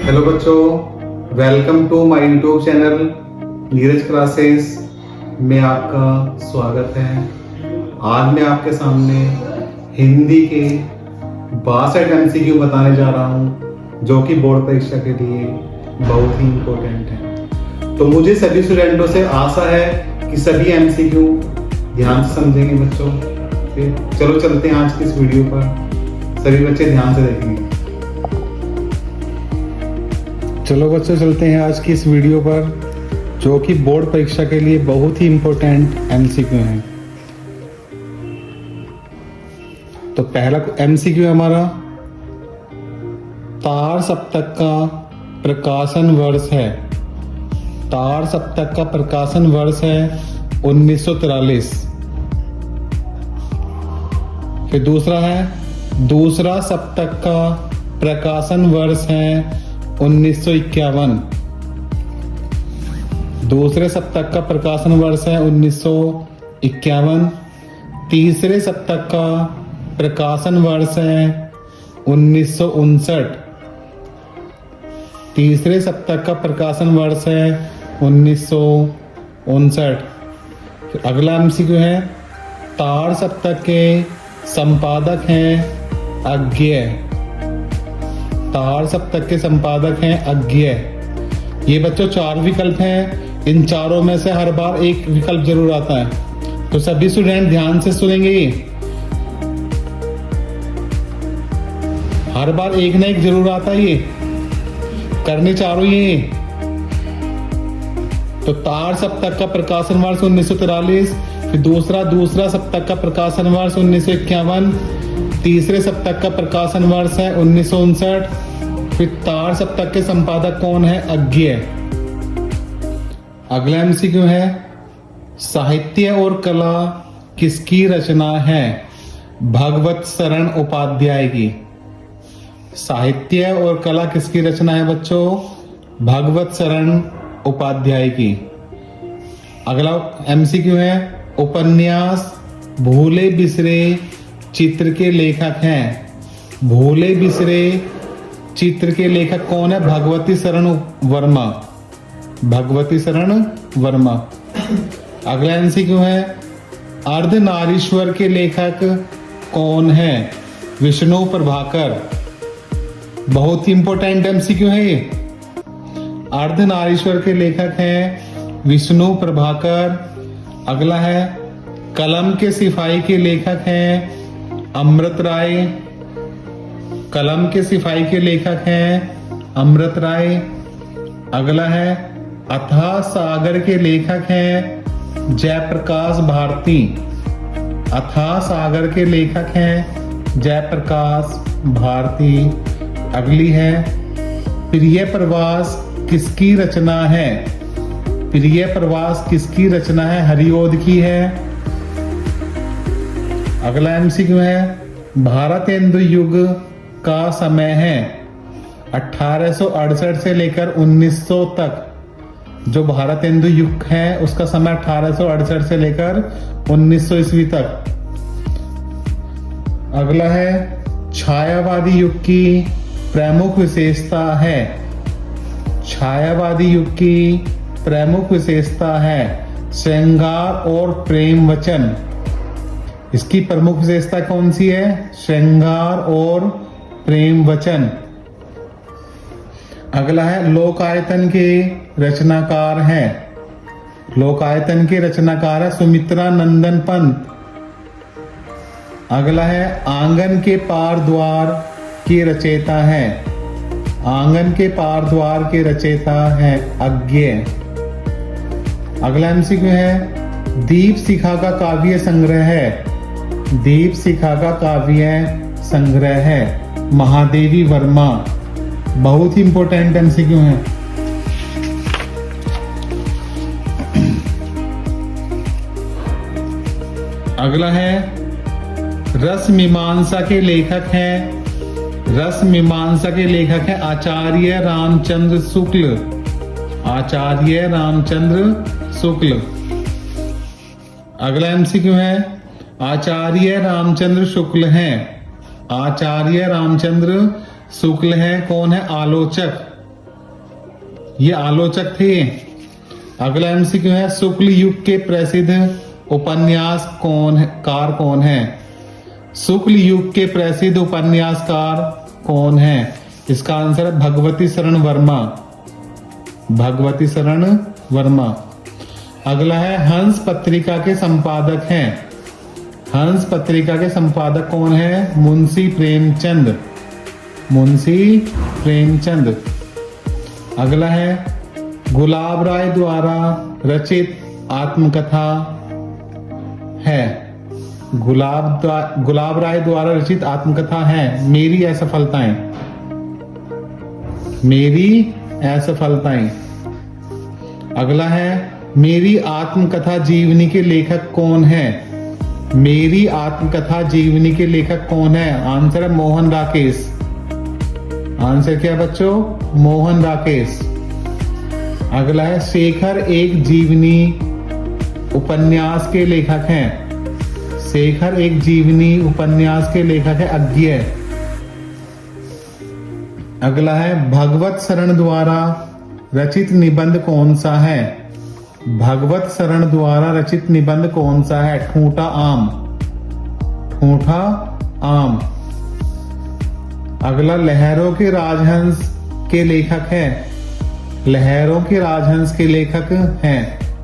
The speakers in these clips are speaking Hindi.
हेलो बच्चों, welcome to my YouTube channel Neeraj classes में आपका स्वागत है। आज मैं आपके सामने हिंदी के 62 MCQ बताने जा रहा हूँ जो कि बोर्ड परीक्षा के लिए बहुत ही इम्पोर्टेंट है। तो मुझे सभी स्टूडेंटों से आशा है कि सभी MCQ ध्यान से समझेंगे बच्चों। चलो चलते हैं आज की इस वीडियो पर, सभी बच्चे ध्यान से देखेंगे। चलो बच्चों चलते हैं आज की इस वीडियो पर जो कि बोर्ड परीक्षा के लिए बहुत ही इम्पोर्टेंट MCQ है। तो पहला MCQ है हमारा, तार सप्तक का प्रकाशन वर्ष है। तार सप्तक का प्रकाशन वर्ष है 1943। फिर दूसरा है, दूसरा सप्तक का प्रकाशन वर्ष है 1951। दूसरे सप्तक का प्रकाशन वर्ष है 1951। तीसरे सप्तक का प्रकाशन वर्ष है 1959। तीसरे सप्तक का प्रकाशन वर्ष है 1959। अगला MCQ है, तार सप्तक के संपादक हैं अज्ञेय। तार सप्तक के संपादक हैं अज्ञेय। ये बच्चों 4 विकल्प हैं, इन चारों में से हर बार एक विकल्प जरूर आता है, तो सभी स्टूडेंट ध्यान से सुनेंगे। ये हर बार एक ना एक जरूर आता है, ये करने चारों ये। तो तार सप्तक का प्रकाशन वर्ष 1943, फिर दूसरा सप्तक का प्रकाशन वर्ष 1951, तीसरे सप्तक का प्रकाशन वर्ष है 1959। फिर तार सप्तक के संपादक कौन है? अज्ञेय। अगला MCQ है, साहित्य और कला किसकी रचना है? भगवत शरण उपाध्याय की। साहित्य और कला किसकी रचना है बच्चों? भगवत शरण उपाध्याय की। अगला MCQ है, उपन्यास भूले बिसरे चित्र के लेखक हैं। भूले बिसरे चित्र के लेखक कौन है? भगवती शरण वर्मा। भगवती शरण वर्मा। अगला MCQ है, अर्धनारीश्वर के लेखक कौन है? विष्णु प्रभाकर। बहुत ही इंपॉर्टेंट MCQ है ये। अर्धनारीश्वर के लेखक हैं विष्णु प्रभाकर। अगला है, कलम के सिपाही के लेखक हैं अमृत राय। कलम के सिपाही के लेखक हैं अमृत राय। अगला है, अथाह सागर के लेखक हैं जयप्रकाश भारती। अथाह सागर के लेखक हैं जयप्रकाश भारती। अगली है, प्रिय प्रवास किसकी रचना है? प्रिय प्रवास किसकी रचना है? हरिओद की है। अगला MCQ है, भारतेंदु युग का समय है 1868 से लेकर 1900 तक। जो भारतेंदु युग है उसका समय 1868 से लेकर 1900 ईस्वी तक। अगला है, छायावादी युग की प्रमुख विशेषता है। छायावादी युग की प्रमुख विशेषता है श्रृंगार और प्रेम वचन। इसकी प्रमुख विशेषता कौन सी है? श्रृंगार और प्रेम वचन। अगला है, लोकायतन के रचनाकार हैं। लोकायतन के रचनाकार है सुमित्रा नंदन पंत। अगला है, आंगन के पार द्वार के रचयिता है। आंगन के पार द्वार के रचयिता है अज्ञेय। अगला MCQ है, दीप शिखा का काव्य संग्रह है। दीप शिखा का काव्य संग्रह है महादेवी वर्मा। बहुत ही इंपॉर्टेंट MCQ है। अगला है, रस मीमांसा के लेखक हैं। रस मीमांसा के लेखक हैं आचार्य रामचंद्र शुक्ल। आचार्य रामचंद्र शुक्ल। अगला MCQ है, आचार्य रामचंद्र शुक्ल हैं। आचार्य रामचंद्र शुक्ल हैं कौन है? आलोचक। ये आलोचक थे। अगला एमसीक्यू है, शुक्ल युग के प्रसिद्ध उपन्यासकार कौन है? शुक्ल युग के प्रसिद्ध उपन्यासकार कौन है? इसका आंसर है भगवती शरण वर्मा। भगवती शरण वर्मा। अगला है, हंस पत्रिका के संपादक हैं। हंस पत्रिका के संपादक कौन है? मुंशी प्रेमचंद। मुंशी प्रेमचंद। अगला है, गुलाब राय द्वारा रचित आत्मकथा है। गुलाब राय द्वारा रचित आत्मकथा है मेरी असफलताएं। मेरी असफलताएं। अगला है, मेरी आत्मकथा जीवनी के लेखक कौन है? मेरी आत्मकथा जीवनी के लेखक कौन है? आंसर है मोहन राकेश। आंसर क्या है बच्चों? मोहन राकेश। अगला है, शेखर एक जीवनी उपन्यास के लेखक हैं। शेखर एक जीवनी उपन्यास के लेखक है अज्ञेय। अगला है, भगवत शरण द्वारा रचित निबंध कौन सा है? भगवत शरण द्वारा रचित निबंध कौन सा है? ठूंठा आम। ठूंठा आम। अगला, लहरों के राजहंस के लेखक है। लहरों के राजहंस के लेखक हैं।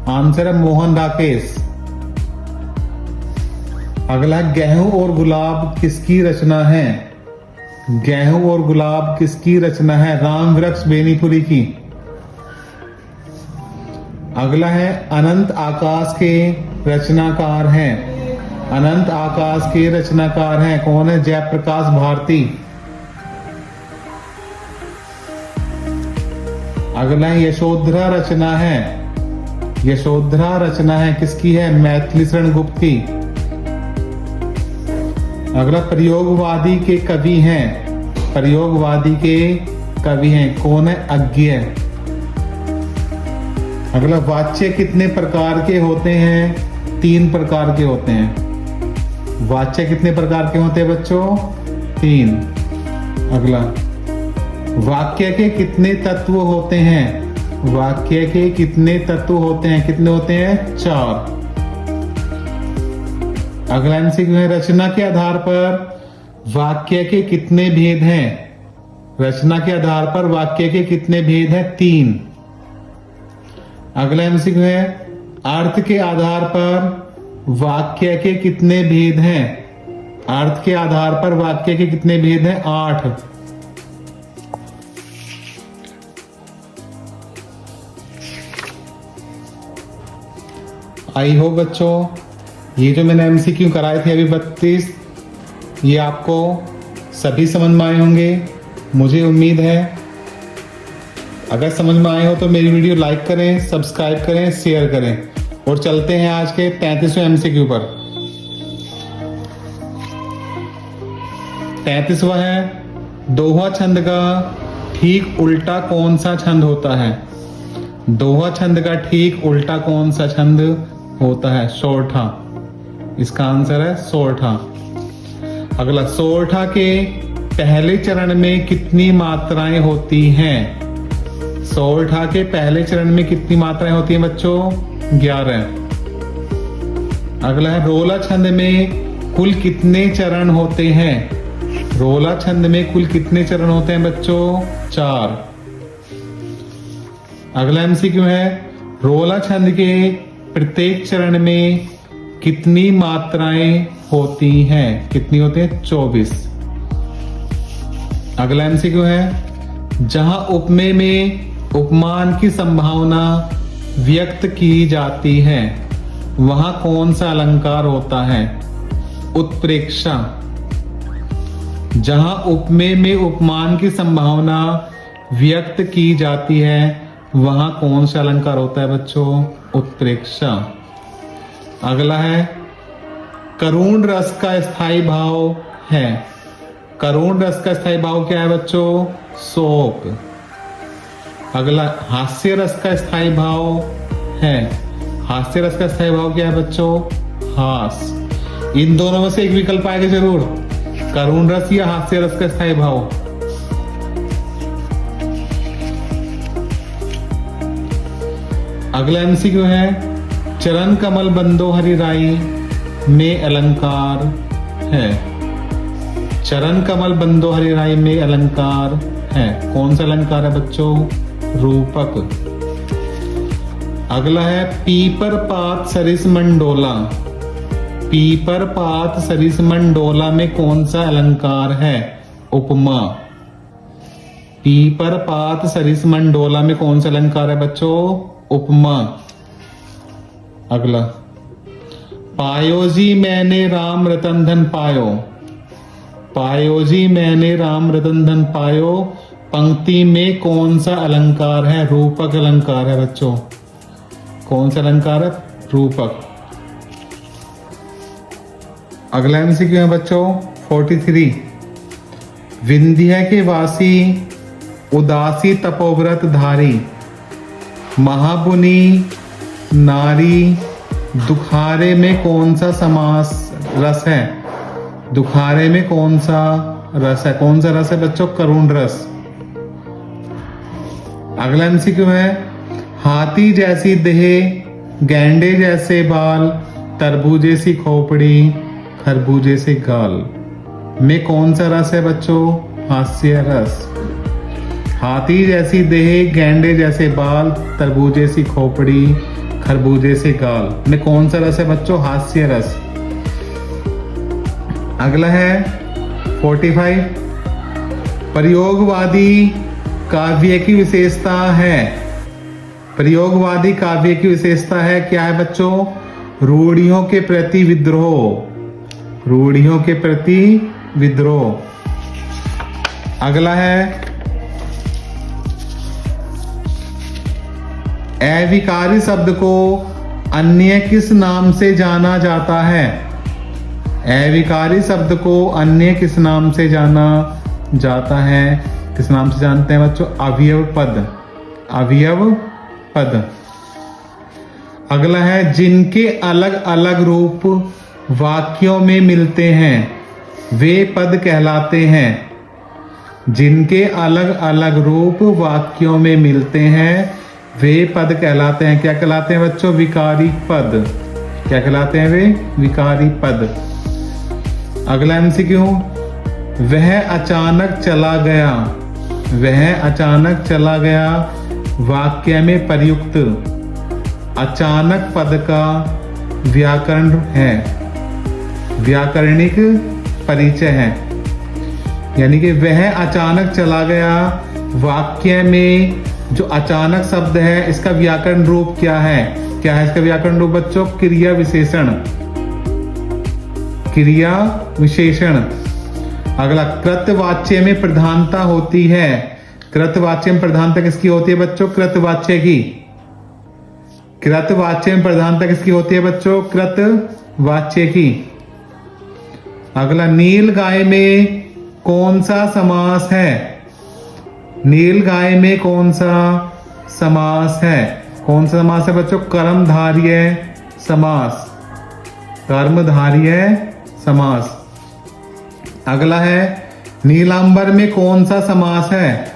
आंसर है मोहन राकेश। अगला, गेहूं और गुलाब किसकी रचना है? गेहूं और गुलाब किसकी रचना है? राम वृक्ष बेनीपुरी की। अगला है, अनंत आकाश के रचनाकार हैं। अनंत आकाश के रचनाकार हैं कौन है? जयप्रकाश भारती। अगला है, यशोधरा रचना है। यशोधरा रचना है किसकी है? मैथिली शरण गुप्त की। अगला, प्रयोगवादी के कवि हैं। प्रयोगवादी के कवि हैं कौन है? अज्ञेय। अगला, वाच्य कितने प्रकार के होते हैं? 3 प्रकार के होते हैं। वाच्य कितने प्रकार के होते हैं बच्चों? 3। अगला, वाक्य के कितने तत्व होते हैं? वाक्य के कितने तत्व होते हैं? कितने होते हैं? 4। अगला एमसीक्यू है, रचना के आधार पर वाक्य के कितने भेद हैं? रचना के आधार पर वाक्य के कितने भेद हैं? 3। अगला एमसीक्यू है, अर्थ के आधार पर वाक्य के कितने भेद हैं? अर्थ के आधार पर वाक्य के कितने भेद हैं? 8। आई होप बच्चों ये जो मैंने एमसीक्यू कराए थे अभी 32, ये आपको सभी समझ में आए होंगे मुझे उम्मीद है। अगर समझ में आए हो तो मेरी वीडियो लाइक करें, सब्सक्राइब करें, शेयर करें। और चलते हैं आज के 33वें एमसीक्यू पर। 33वां है, दोहा छंद का ठीक उल्टा कौन सा छंद होता है? दोहा छंद का ठीक उल्टा कौन सा छंद होता है? सोरठा। इसका आंसर है सोरठा। अगला, सोरठा के पहले चरण में कितनी मात्राएं होती हैं? सोरठा के पहले चरण में कितनी मात्राएं होती हैं बच्चों? 11। अगला है, रोला छंद में कुल कितने चरण होते हैं? रोला छंद में कुल कितने चरण होते हैं बच्चों? 4। अगला एमसीक्यू है, रोला छंद के प्रत्येक चरण में कितनी मात्राएं होती हैं? कितनी होती हैं? 24। अगला एमसीक्यू है, जहां उपमेय में उपमान की संभावना व्यक्त की जाती है वहां कौन सा अलंकार होता है? उत्प्रेक्षा। जहां उपमेय में उपमान की संभावना व्यक्त की जाती है वहां कौन सा अलंकार होता है बच्चों? उत्प्रेक्षा। अगला है, करुण रस का स्थायी भाव है। करुण रस का स्थायी भाव क्या है बच्चों? शोक। अगला, हास्य रस का स्थायी भाव है। हास्य रस का स्थायी भाव क्या है बच्चों? हास। इन दोनों में से एक विकल्प आएगा जरूर, करुण रस या हास्य रस का स्थायी भाव। अगला एमसीक्यू है चरण कमल बंदो हरि राई में अलंकार है। चरण कमल बंदो हरि राई में अलंकार है, कौन सा अलंकार है बच्चों? रूपक। अगला है पीपर पात सरिस मंडोला। पीपर पात सरिस मंडोला में कौन सा अलंकार है? उपमा। पीपर पात सरिस मंडोला में कौन सा अलंकार है बच्चों? उपमा। अगला पायो जी मैंने राम रतन धन पायो। पायो जी मैंने राम रतन धन पायो पंक्ति में कौन सा अलंकार है? रूपक अलंकार है बच्चों। कौन सा अलंकार है? रूपक। अगला एमसीक्यू है बच्चों 43। विंध्य के वासी उदासी तपोव्रत धारी महामुनि नारी दुखारे में कौन सा समास रस है? दुखारे में कौन सा रस है? कौन सा रस है बच्चों? करुण रस। अगला एमसीक्यू है हाथी जैसी देह गैंडे जैसे बाल तरबूजे सी खोपड़ी खरबूजे से गाल में कौन सा रस है बच्चों? हास्य रस। हाथी जैसी देह गैंडे जैसे बाल तरबूजे सी खोपड़ी खरबूजे से गाल में कौन सा रस है बच्चों? हास्य रस। अगला है 45। प्रयोगवादी काव्य की विशेषता है। प्रयोगवादी काव्य की विशेषता है क्या है बच्चों? रूढ़ियों के प्रति विद्रोह। रूढ़ियों के प्रति विद्रोह। अगला है अविकारी शब्द को अन्य किस नाम से जाना जाता है? अविकारी शब्द को अन्य किस नाम से जाना जाता है? किस नाम से जानते हैं बच्चों? अवयव पद। अवयव पद। अगला है जिनके अलग अलग रूप वाक्यों में मिलते हैं वे पद कहलाते हैं। जिनके अलग अलग रूप वाक्यों में मिलते हैं वे पद कहलाते हैं। क्या कहलाते हैं बच्चों? विकारी पद। क्या कहलाते हैं वे? विकारी पद। अगला एमसीक्यू वह अचानक चला गया। वह अचानक चला गया वाक्य में प्रयुक्त अचानक पद का व्याकरण है, व्याकरणिक परिचय है। यानी कि वह अचानक चला गया वाक्य में जो अचानक शब्द है इसका व्याकरण रूप क्या है? क्या है इसका व्याकरण रूप बच्चों? क्रिया विशेषण। क्रिया विशेषण। अगला कृतवाच्य में प्रधानता होती है। कृतवाच्य में प्रधानता किसकी होती है बच्चों? कृतवाच्य की। कृतवाच्य में प्रधानता किसकी होती है बच्चों? कृतवाच्य की। अगला नील गाय में कौन सा समास है? नील गाय में कौन सा समास है? कौन सा समास है बच्चों? कर्मधारय समास। कर्मधारय समास। अगला है नीलांबर में कौन सा समास है?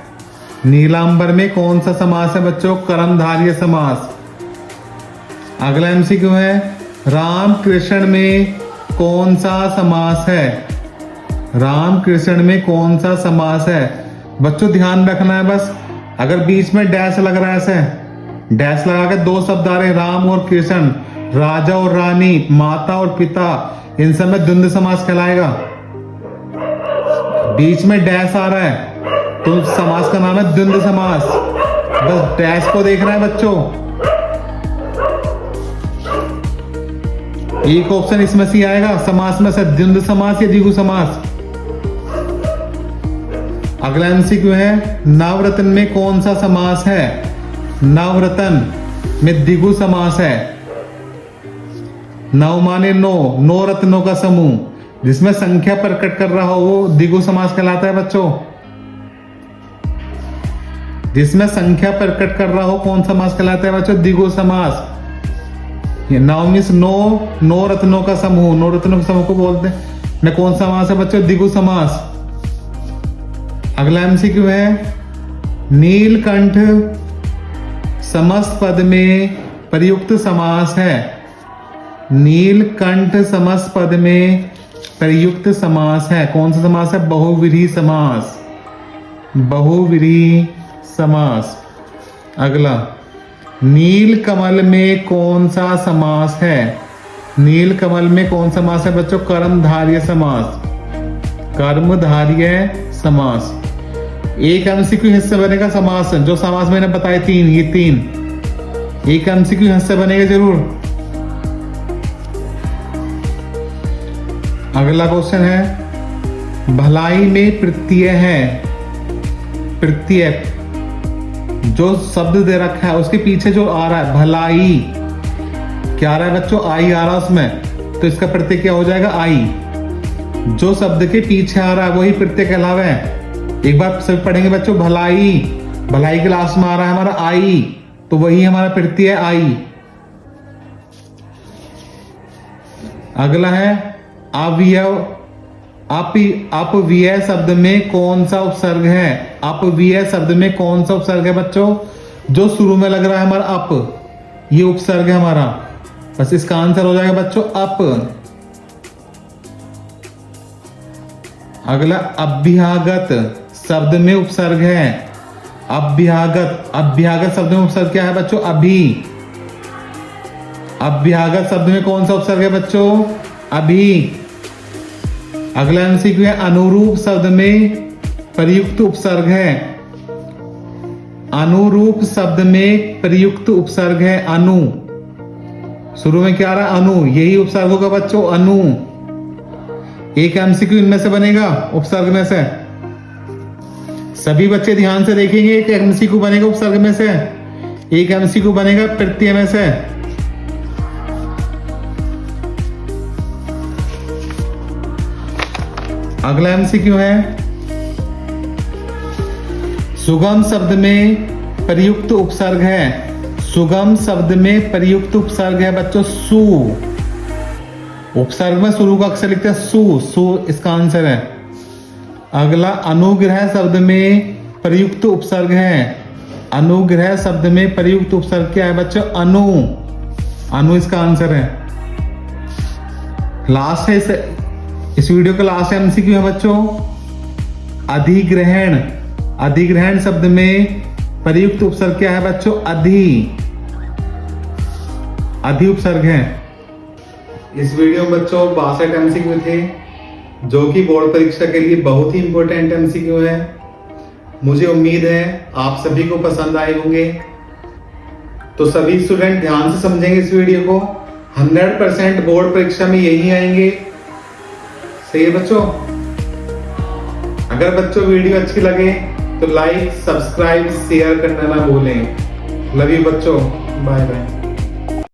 नीलांबर में कौन सा समास है बच्चों? कर्मधारय समास। अगला एमसीक्यू है राम कृष्ण में कौन सा समास है? राम कृष्ण में कौन सा समास है? बच्चों ध्यान रखना है बस, अगर बीच में डैश लग रहा है ऐसे डैश लगा के दो शब्द आ रहे हैं राम और कृष्ण, राजा और रानी, माता और पिता, इन सब में द्वंद्व समास कहलाएगा। बीच में डैश आ रहा है तो समास का नाम है द्वंद्व समास। बस डैश को देखना है बच्चों। एक ऑप्शन इसमें से आएगा समास में से, द्वंद्व समास या द्विगु समास। अगला एमसीक्यू है नवरत्न में कौन सा समास है? नवरत्न में द्विगु समास है। नव माने नौ रत्नों का समूह, जिसमें संख्या प्रकट कर रहा हो वो द्विगु समास कहलाता है बच्चों। जिसमें संख्या प्रकट कर रहा हो कौन समास कहलाता है बच्चों? द्विगु समास। ये नौ मीन्स नौ रत्नों का समूह, नौ रत्नों के समूह को बोलते हैं। कौन सा समास है बच्चों? द्विगु समास। अगला एमसीक्यू है नीलकंठ समस्त पद में प्रयुक्त समास है। नीलकंठ समस्त पद में प्रयुक्त समास है। कौन सा समास है? बहुव्रीहि समास। बहुव्रीहि समास। अगला, नीलकमल में कौन सा समास है? नीलकमल में कौन सा समास है बच्चों? कर्मधारय समास। कर्मधारय समास। एक एमसीक्यू हिस्से बनेगा समास, जो समास मैंने बताए तीन, ये तीन एक एमसीक्यू हिस्से बनेगा जरूर। अगला क्वेश्चन है, भलाई में प्रत्यय है। प्रत्यय जो शब्द दे रखा है उसके पीछे जो आ रहा है, भलाई क्या आ रहा है बच्चों? आई आ रहा है उसमें, तो इसका प्रत्यय क्या हो जाएगा? आई। जो शब्द के पीछे आ रहा है वही प्रत्यय कहलावा है। एक बार सब पढ़ेंगे बच्चों, भलाई, भलाई के लास्ट में आ रहा है हमारा आई, तो वही हमारा प्रत्यय है आई। अगला है अवयव। अपव्यय शब्द में कौन सा उपसर्ग है? अपव्यय शब्द में कौन सा उपसर्ग है बच्चों? जो शुरू में लग रहा है हमारा अप, ये उपसर्ग है हमारा। बस इसका आंसर हो जाएगा बच्चों अप। अगला, अभ्यागत शब्द में उपसर्ग है। अभ्यागत, अभ्यागत शब्द में उपसर्ग क्या है बच्चों? अभी। अभ्यागत शब्द में कौन सा उपसर्ग है बच्चों? अभी। अगला एमसीक्यू है, अनुरूप शब्द में प्रयुक्त उपसर्ग है। अनुरूप शब्द में प्रयुक्त उपसर्ग है अनु। शुरू में क्या आ रहा है? अनु, यही उपसर्ग होगा बच्चों, अनु। एक एमसीक्यू इनमें से बनेगा, उपसर्ग में से। सभी बच्चे ध्यान से देखेंगे, एक एमसीक्यू बनेगा उपसर्ग में से, एक एमसीक्यू बनेगा प्रत्यय में से। अगला एमसीक्यू है, सुगम शब्द में प्रयुक्त उपसर्ग है। सुगम शब्द में प्रयुक्त उपसर्ग है बच्चों सु। उपसर्ग में शुरू का अक्षर लिखते हैं सु, सु इसका आंसर है। अगला, अनुग्रह शब्द में प्रयुक्त उपसर्ग है। अनुग्रह शब्द में प्रयुक्त उपसर्ग क्या है बच्चों? अनु। अनु इसका आंसर है। लास्ट है इस वीडियो का लास्ट एमसीक्यू है बच्चों, अधिग्रहण। अधिग्रहण शब्द में प्रयुक्त उपसर्ग क्या है बच्चों? अधि। अधि उपसर्ग है। इस वीडियो में बच्चों 62 एमसीक्यू थे, जो कि बोर्ड परीक्षा के लिए बहुत ही इंपॉर्टेंट एमसीक्यू है। मुझे उम्मीद है आप सभी को पसंद आए होंगे। तो सभी स्टूडेंट ध्यान से समझेंगे इस वीडियो को, 100% बोर्ड परीक्षा में यही आएंगे। सही है बच्चों? अगर बच्चों वीडियो अच्छी लगे तो लाइक, सब्सक्राइब, शेयर करना ना भूलें। लव यू बच्चों, बाय बाय।